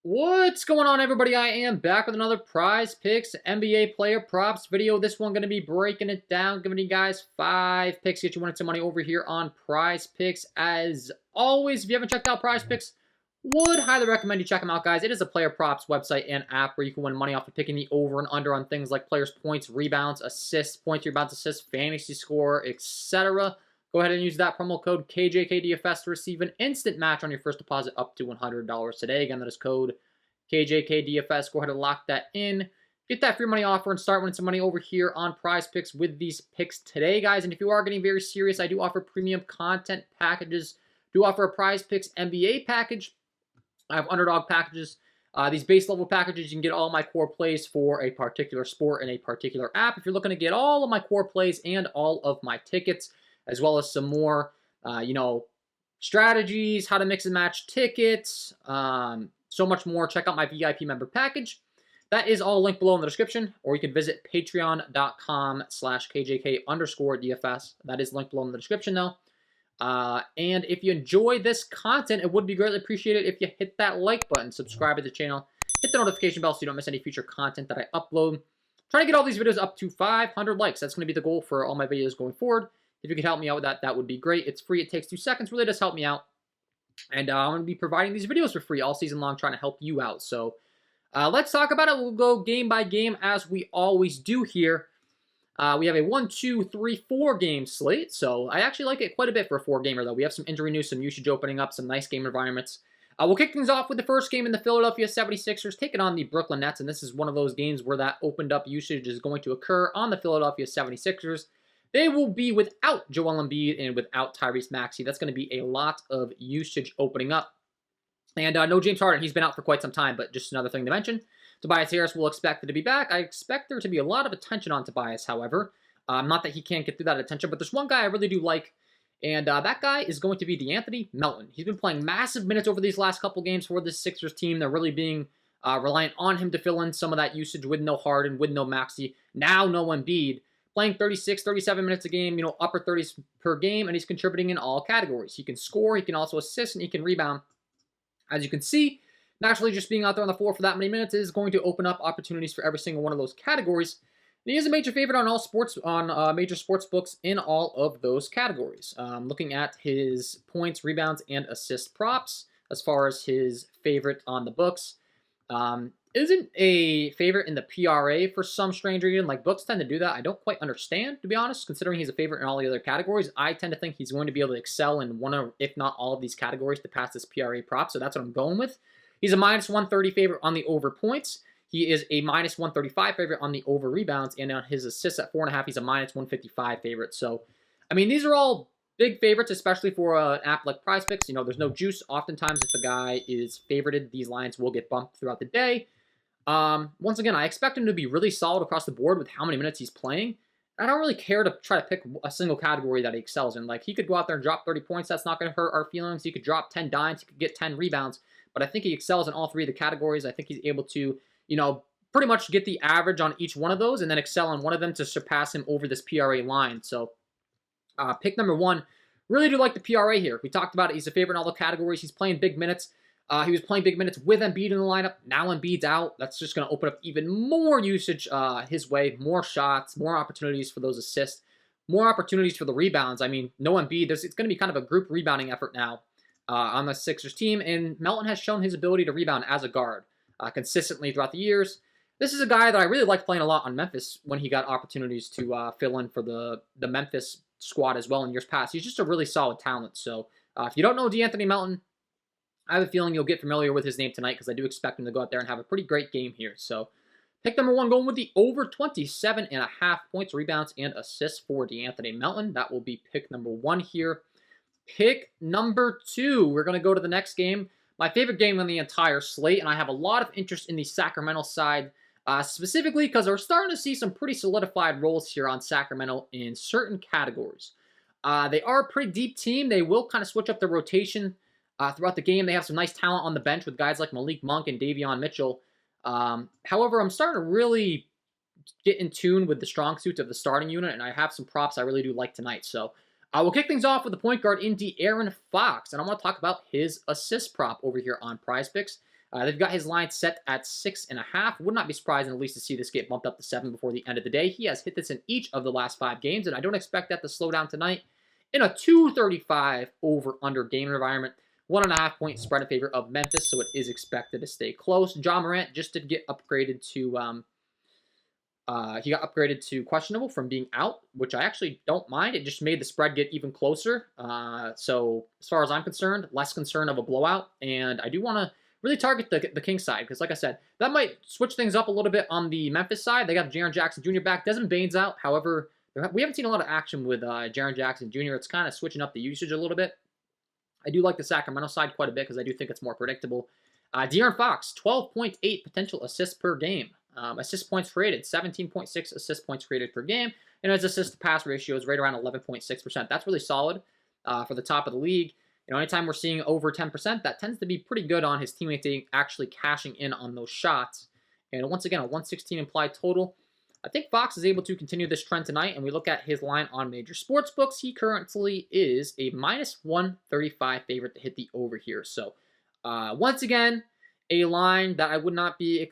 What's going on, everybody? I am back with another Prize Picks NBA player props video. This one going to be breaking it down, giving you guys 5 picks, get you winning some money over here on Prize Picks. As always, if you haven't checked out Prize Picks, would highly recommend you check them out, guys. It is a player props website and app where you can win money off of picking the over and under on things like players' points, rebounds, assists, points, rebounds, assists, fantasy score, etc. Go ahead and use that promo code KJK DFS to receive an instant match on your first deposit up to $100 today. Again, that is code KJK DFS. Go ahead and lock that in. Get that free money offer and start winning some money over here on Prize Picks with these picks today, guys. And if you are getting very serious, I do offer premium content packages. Do offer a Prize Picks NBA package. I have underdog packages. These base level packages, you can get all my core plays for a particular sport and a particular app. If you're looking to get all of my core plays and all of my tickets, as well as some more, strategies, how to mix and match tickets, so much more, check out my VIP member package. That is all linked below in the description, or you can visit patreon.com/KJK_DFS. That is linked below in the description, though. And if you enjoy this content, it would be greatly appreciated if you hit that like button, subscribe to the channel, hit the notification bell so you don't miss any future content that I upload. Trying to get all these videos up to 500 likes. That's going to be the goal for all my videos going forward. If you could help me out with that, that would be great. It's free. It takes 2 seconds. Really does help me out. And I'm going to be providing these videos for free all season long, trying to help you out. So let's talk about it. We'll go game by game as we always do here. We have a 1, 2, 3, 4 game slate. So I actually like it quite a bit for a 4-gamer, though. We have some injury news, some usage opening up, some nice game environments. We'll kick things off with the first game in the Philadelphia 76ers taking on the Brooklyn Nets. And this is one of those games where that opened up usage is going to occur on the Philadelphia 76ers. They will be without Joel Embiid and without Tyrese Maxey. That's going to be a lot of usage opening up. And no James Harden. He's been out for quite some time, but just another thing to mention. Tobias Harris will expect to be back. I expect there to be a lot of attention on Tobias, however. Not that he can't get through that attention, but there's one guy I really do like, and that guy is going to be DeAnthony Melton. He's been playing massive minutes over these last couple games for this Sixers team. They're really being reliant on him to fill in some of that usage with no Harden, with no Maxey. Now no Embiid. Playing 36, 37 minutes a game, upper 30s per game, and he's contributing in all categories. He can score, he can also assist, and he can rebound. As you can see, naturally just being out there on the floor for that many minutes is going to open up opportunities for every single one of those categories. And he is a major favorite on all sports, on major sports books in all of those categories. Looking at his points, rebounds, and assist props as far as his favorite on the books. Isn't a favorite in the PRA for some strange reason. Like, books tend to do that. I don't quite understand, to be honest, considering he's a favorite in all the other categories. I tend to think he's going to be able to excel in one or, if not all of these categories to pass this PRA prop, so that's what I'm going with. He's a minus 130 favorite on the over points. He is a minus 135 favorite on the over rebounds, and on his assists at 4.5, he's a minus 155 favorite. So, I mean, these are all big favorites, especially for an app like Prizepicks. There's no juice. Oftentimes, if a guy is favorited, these lines will get bumped throughout the day. Once again, I expect him to be really solid across the board with how many minutes he's playing. I don't really care to try to pick a single category that he excels in. Like, he could go out there and drop 30 points. That's not going to hurt our feelings. He could drop 10 dimes. He could get 10 rebounds. But I think he excels in all 3 of the categories. I think he's able to, pretty much get the average on each one of those and then excel on one of them to surpass him over this PRA line. So, pick number 1. Really do like the PRA here. We talked about it. He's a favorite in all the categories. He's playing big minutes. He was playing big minutes with Embiid in the lineup. Now Embiid's out. That's just going to open up even more usage his way, more shots, more opportunities for those assists, more opportunities for the rebounds. I mean, no Embiid. It's going to be kind of a group rebounding effort now on the Sixers team, and Melton has shown his ability to rebound as a guard consistently throughout the years. This is a guy that I really liked playing a lot on Memphis when he got opportunities to fill in for the Memphis squad as well in years past. He's just a really solid talent. So if you don't know DeAnthony Melton, I have a feeling you'll get familiar with his name tonight because I do expect him to go out there and have a pretty great game here. So, pick number 1 going with the over 27.5 points, rebounds, and assists for DeAnthony Melton. That will be pick number 1 here. Pick number 2. We're going to go to the next game. My favorite game on the entire slate, and I have a lot of interest in the Sacramento side, specifically because we're starting to see some pretty solidified roles here on Sacramento in certain categories. They are a pretty deep team. They will kind of switch up their rotation throughout the game. They have some nice talent on the bench with guys like Malik Monk and Davion Mitchell. However, I'm starting to really get in tune with the strong suits of the starting unit, and I have some props I really do like tonight. So we'll kick things off with the point guard in De'Aaron Fox, and I want to talk about his assist prop over here on Prizepicks. They've got his line set at 6.5. Would not be surprised, at least, to see this get bumped up to 7 before the end of the day. He has hit this in each of the last 5 games, and I don't expect that to slow down tonight. In a 235 over/under game environment, 1.5 point spread in favor of Memphis, so it is expected to stay close. John Morant just did get upgraded to he got upgraded to questionable from being out, which I actually don't mind. It just made the spread get even closer. So as far as I'm concerned, less concern of a blowout. And I do want to really target the Kings side because, like I said, that might switch things up a little bit on the Memphis side. They got Jaren Jackson Jr. back. Desmond Bane's out. However, we haven't seen a lot of action with Jaren Jackson Jr. It's kind of switching up the usage a little bit. I do like the Sacramento side quite a bit because I do think it's more predictable. De'Aaron Fox, 12.8 potential assists per game. Assist points created, 17.6 assist points created per game. And his assist-to-pass ratio is right around 11.6%. That's really solid for the top of the league. You know, anytime we're seeing over 10%, that tends to be pretty good on his teammates actually cashing in on those shots. And once again, a 116 implied total. I think Fox is able to continue this trend tonight, and we look at his line on major sports books. He currently is a minus 135 favorite to hit the over here. So, once again, a line that I would not be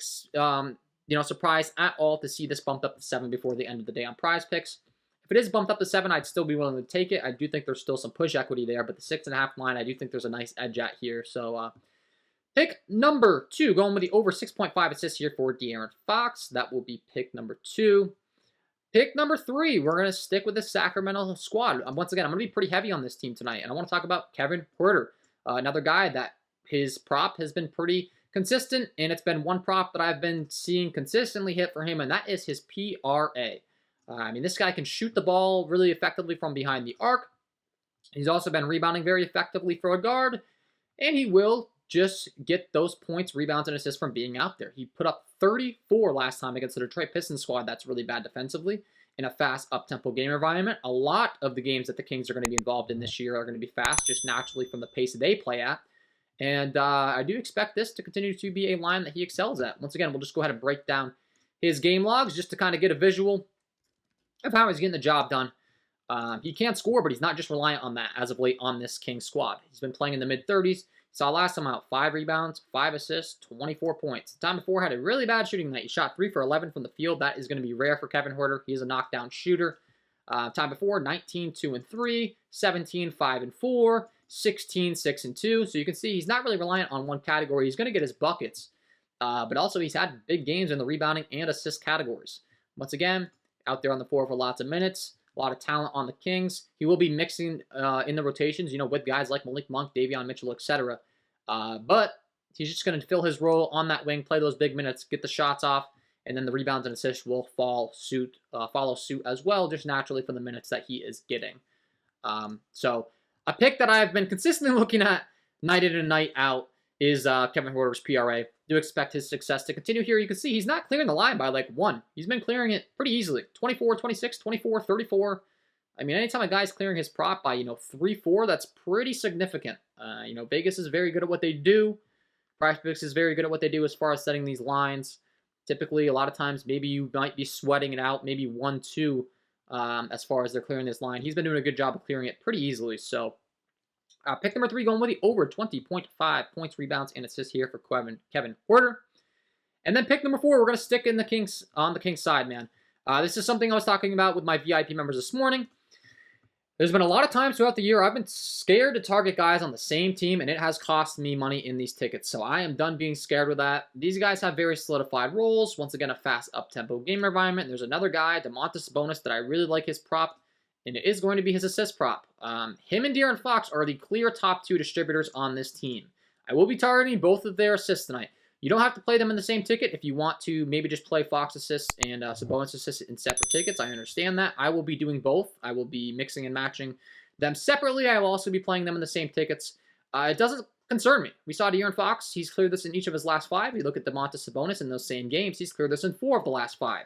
surprised at all to see this bumped up to 7 before the end of the day on Prizepicks. If it is bumped up to 7, I'd still be willing to take it. I do think there's still some push equity there, but the 6.5 line, I do think there's a nice edge at here. So, pick number 2, going with the over 6.5 assists here for De'Aaron Fox. That will be pick number 2. Pick number 3, we're going to stick with the Sacramento squad. Once again, I'm going to be pretty heavy on this team tonight, and I want to talk about Kevin Huerter, another guy that his prop has been pretty consistent, and it's been one prop that I've been seeing consistently hit for him, and that is his PRA. I mean, this guy can shoot the ball really effectively from behind the arc. He's also been rebounding very effectively for a guard, and he will just get those points, rebounds, and assists from being out there. He put up 34 last time against the Detroit Pistons squad. That's really bad defensively in a fast, up-tempo game environment. A lot of the games that the Kings are going to be involved in this year are going to be fast, just naturally from the pace that they play at. And I do expect this to continue to be a line that he excels at. Once again, we'll just go ahead and break down his game logs just to kind of get a visual of how he's getting the job done. He can score, but he's not just reliant on that as of late on this Kings squad. He's been playing in the mid-30s. Saw last time out 5 rebounds, 5 assists, 24 points. The time before had a really bad shooting night. He shot 3 for 11 from the field. That is going to be rare for Kevin Huerter. He is a knockdown shooter. Time before, 19, 2 and 3, 17, 5 and 4, 16, 6 and 2. So you can see he's not really reliant on one category. He's going to get his buckets. But also he's had big games in the rebounding and assist categories. Once again, out there on the floor for lots of minutes. A lot of talent on the Kings. He will be mixing in the rotations, with guys like Malik Monk, Davion Mitchell, etc. But he's just going to fill his role on that wing, play those big minutes, get the shots off, and then the rebounds and assists will follow suit as well, just naturally from the minutes that he is getting. So a pick that I've been consistently looking at night in and night out is Kevin Huerter's PRA. Do expect his success to continue here. You can see he's not clearing the line by like 1. He's been clearing it pretty easily. 24, 26, 24, 34. I mean, anytime a guy's clearing his prop by, 3, 4, that's pretty significant. Vegas is very good at what they do. Prizepicks is very good at what they do as far as setting these lines. Typically, a lot of times, maybe you might be sweating it out, maybe 1, 2, as far as they're clearing this line. He's been doing a good job of clearing it pretty easily. So, pick number 3, going with the over 20.5 points, rebounds, and assists here for Kevin Huerter. And then pick number 4, we're going to stick in the Kings on the Kings side, man. This is something I was talking about with my VIP members this morning. There's been a lot of times throughout the year I've been scared to target guys on the same team, and it has cost me money in these tickets. So I am done being scared with that. These guys have very solidified roles. Once again, a fast up-tempo game environment. There's another guy, Domantas Sabonis, that I really like his prop, and it is going to be his assist prop. Him and De'Aaron Fox are the clear top 2 distributors on this team. I will be targeting both of their assists tonight. You don't have to play them in the same ticket. If you want to maybe just play Fox assists and Sabonis assists in separate tickets, I understand that. I will be doing both. I will be mixing and matching them separately. I will also be playing them in the same tickets. It doesn't concern me. We saw De'Aaron Fox. He's cleared this in each of his last 5. You look at Domantas Sabonis in those same games. He's cleared this in 4 of the last 5.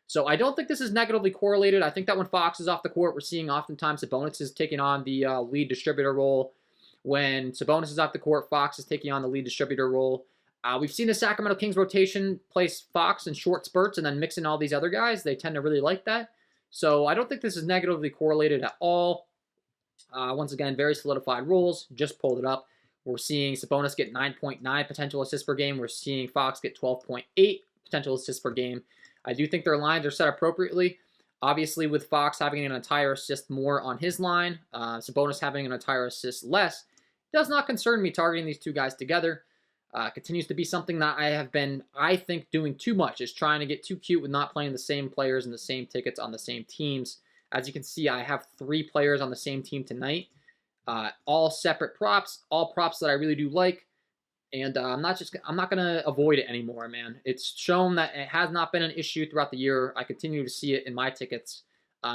So I don't think this is negatively correlated. I think that when Fox is off the court, we're seeing oftentimes Sabonis is taking on the lead distributor role. When Sabonis is off the court, Fox is taking on the lead distributor role. We've seen the Sacramento Kings rotation place Fox in short spurts and then mix in all these other guys. They tend to really like that. So I don't think this is negatively correlated at all. Once again, very solidified roles. Just pulled it up. We're seeing Sabonis get 9.9 potential assists per game. We're seeing Fox get 12.8 potential assists per game. I do think their lines are set appropriately. Obviously, with Fox having an entire assist more on his line, Sabonis having an entire assist less, does not concern me targeting these two guys together. Continues to be something that I have been, I think, doing too much, is trying to get too cute with not playing the same players and the same tickets on the same teams. As you can see, I have 3 players on the same team tonight. All separate props, all props that I really do like. And I'm not going to avoid it anymore, man. It's shown that it has not been an issue throughout the year. I continue to see it in my tickets.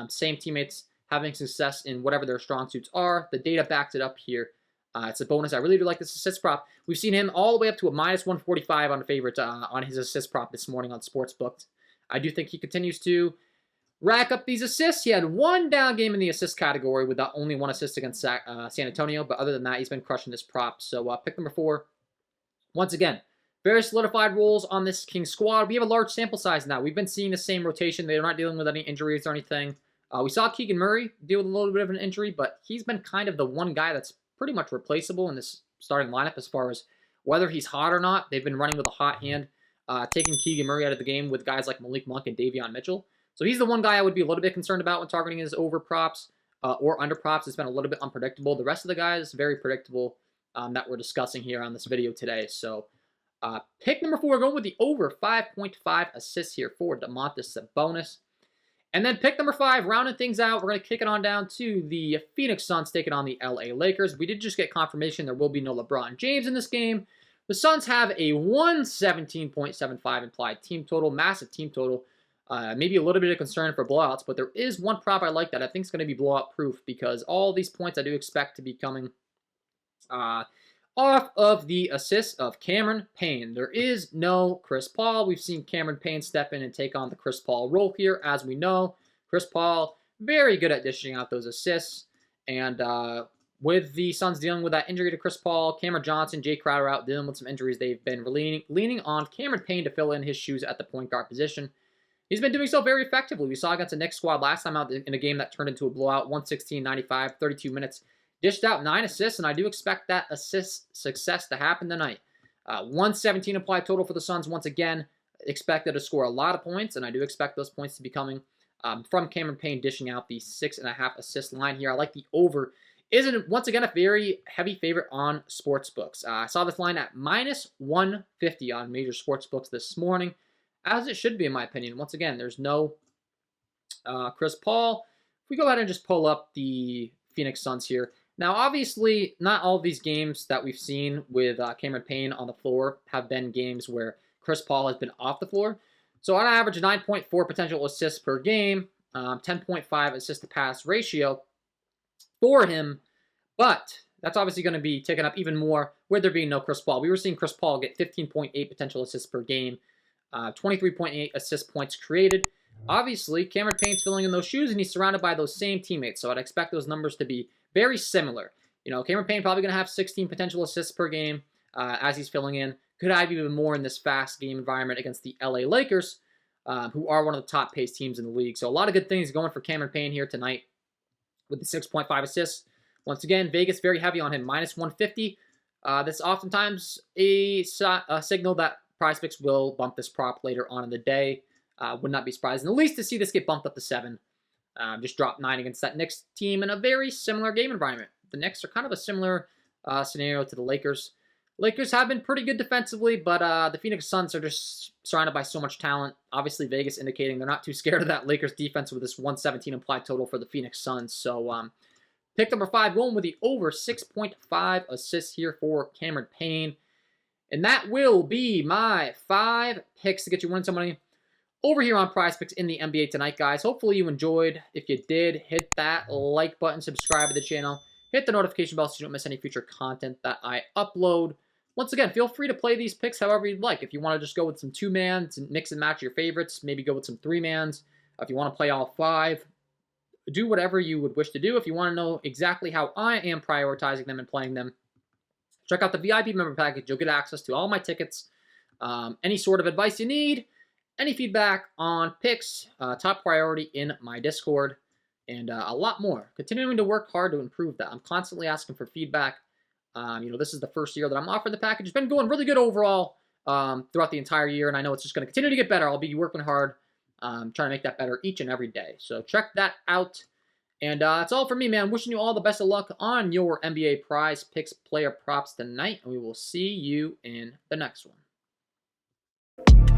Same teammates having success in whatever their strong suits are. The data backs it up here. It's a bonus. I really do like this assist prop. We've seen him all the way up to a minus 145 on the favorites on his assist prop this morning on Sportsbook. I do think he continues to rack up these assists. He had 1 down game in the assist category with only 1 assist against San Antonio. But other than that, he's been crushing this prop. So pick number 4. Once again, very solidified roles on this King squad. We have a large sample size now. We've been seeing the same rotation. They're not dealing with any injuries or anything. We saw Keegan Murray deal with a little bit of an injury, but he's been kind of the one guy that's pretty much replaceable in this starting lineup as far as whether he's hot or not. They've been running with a hot hand, taking Keegan Murray out of the game with guys like Malik Monk and Davion Mitchell. So he's the one guy I would be a little bit concerned about when targeting his over props or under props. It's been a little bit unpredictable. The rest of the guys, very predictable. That we're discussing here on this video today. So pick number 4, going with the over 5.5 assists here for Domantas Sabonis. And then pick number 5, rounding things out, we're going to kick it on down to the Phoenix Suns taking on the LA Lakers. We did just get confirmation there will be no LeBron James in this game. The Suns have a 117.75 implied team total, massive team total. Maybe a little bit of concern for blowouts, but there is one prop I like that I think is going to be blowout proof because all these points I do expect to be coming off of the assist of Cameron Payne. There is no Chris Paul. We've seen Cameron Payne step in and take on the Chris Paul role here. As we know, Chris Paul, very good at dishing out those assists. And with the Suns dealing with that injury to Chris Paul, Cameron Johnson, Jay Crowder out dealing with some injuries, they've been leaning on Cameron Payne to fill in his shoes at the point guard position. He's been doing so very effectively. We saw against the Knicks squad last time out in a game that turned into a blowout, 116-95, 32 minutes. Dished out 9 assists, and I do expect that assist success to happen tonight. 117 applied total for the Suns once again. Expected to score a lot of points, and I do expect those points to be coming from Cameron Payne dishing out the 6.5 assist line here. I like the over. Isn't once again a very heavy favorite on sportsbooks. I saw this line at minus 150 on major sportsbooks this morning, as it should be in my opinion. Once again, there's no Chris Paul. If we go ahead and just pull up the Phoenix Suns here. Now, obviously, not all of these games that we've seen with Cameron Payne on the floor have been games where Chris Paul has been off the floor. So on average, 9.4 potential assists per game, 10.5 assist-to-pass ratio for him. But that's obviously going to be taken up even more with there being no Chris Paul. We were seeing Chris Paul get 15.8 potential assists per game, 23.8 assist points created. Obviously, Cameron Payne's filling in those shoes, and he's surrounded by those same teammates. So I'd expect those numbers to be very similar. You know, Cameron Payne probably going to have 16 potential assists per game as he's filling in. Could have even more in this fast game environment against the LA Lakers, who are one of the top paced teams in the league. So a lot of good things going for Cameron Payne here tonight with the 6.5 assists. Once again, Vegas very heavy on him, minus 150. That's oftentimes a signal that Prizepicks will bump this prop later on in the day. Would not be surprised, at least to see this get bumped up to 7. Just dropped 9 against that Knicks team in a very similar game environment. The Knicks are kind of a similar scenario to the Lakers. Lakers have been pretty good defensively, but the Phoenix Suns are just surrounded by so much talent. Obviously, Vegas indicating they're not too scared of that Lakers defense with this 117 implied total for the Phoenix Suns. So pick number 5, going with the over 6.5 assists here for Cameron Payne. And that will be my 5 picks to get you winning some money over here on Prizepicks in the NBA tonight, guys. Hopefully you enjoyed. If you did, hit that like button, subscribe to the channel, hit the notification bell so you don't miss any future content that I upload. Once again, feel free to play these picks however you'd like. If you want to just go with some 2-mans and mix and match your favorites, maybe go with some 3-mans. If you want to play all 5, do whatever you would wish to do. If you want to know exactly how I am prioritizing them and playing them, check out the VIP member package. You'll get access to all my tickets, any sort of advice you need, any feedback on picks, top priority in my Discord, and a lot more. Continuing to work hard to improve that. I'm constantly asking for feedback. You know, this is the first year that I'm offering the package. It's been going really good overall throughout the entire year, and I know it's just going to continue to get better. I'll be working hard, trying to make that better each and every day. So check that out. And that's all for me, man. Wishing you all the best of luck on your NBA Prize Picks player props tonight, and we will see you in the next one.